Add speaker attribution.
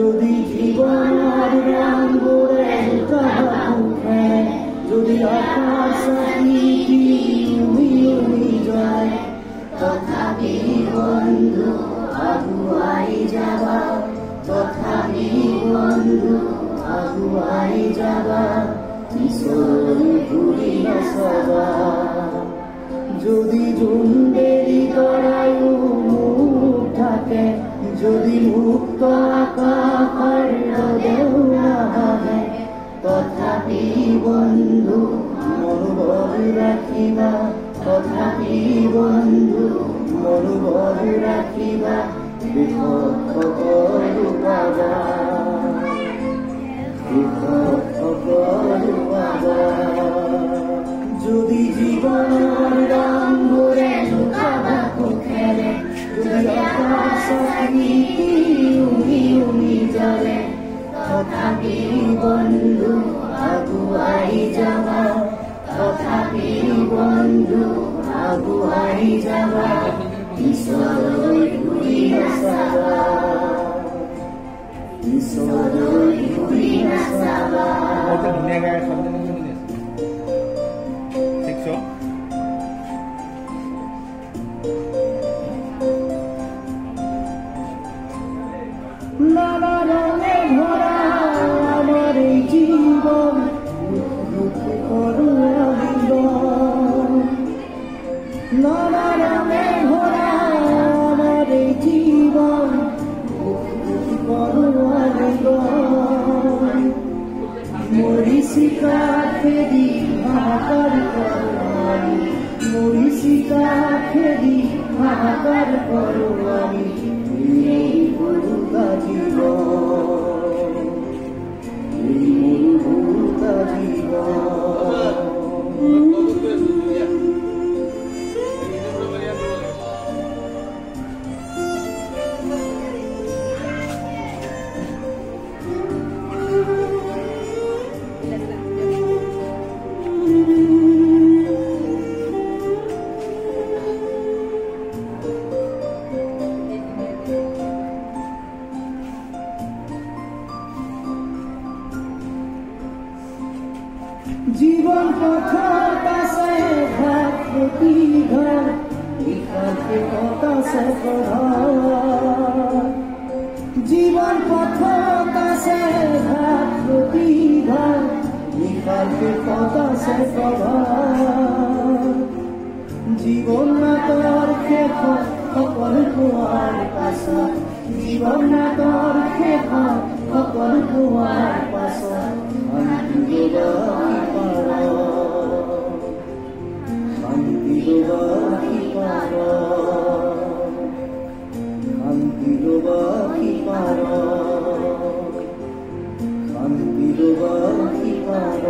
Speaker 1: যদি জীবনের রঙে মুখে যদি আকাশ যায় তথাপি বন্ধু আগুয়াই যাবা তথাপি বন্ধু আগুয়াই যাবা ঈশ্বর ঘুরি নাচাবা যদি জুন্দেরি তরায় মুখ থাকে যদি মুক্ত আকাশের ঢেউ না ভাবে তথাপি বন্ধু মনোবল রাখিবা তথাপি বন্ধু মনোবল রাখিবা বিপক্ষ করু বাবা বিপক্ষ করু বাবা যদি জীবনের রং ঘুরে লুকাবা খেলে যদি আকাশ উমি জলে তথাপি বন্ধু আগুয়াই যাবা তথাপি বন্ধু আগুয়াই যাবা ঈশ্বর ঘুরি নাচাবা ঈশ্বর ঘুরি নাচাবা নানা রঙে ভরা আমার এই জীবন নানা রঙে ভরা আমার এই জীবন মরিচিকা খেদি হাহাকার করো আমি মরিচিকা খেদি হাহাকার করো আমি এই মরুতা জীবন এই মরুতা জীবন জীবন পথর কাছে ঘাট প্রতি ঘর বিকালকে পতাসে জীবন পথর কাছে ঘাট প্রতি ঘর বিকালকে পতাসে জীবন না তোর খেত সকল কুয়ার পাশা জীবন না তোর খেত সকল কুয়ার পাশা শান্তি বাকি পার শান্তি বাকি পার শান্তি বাকি পার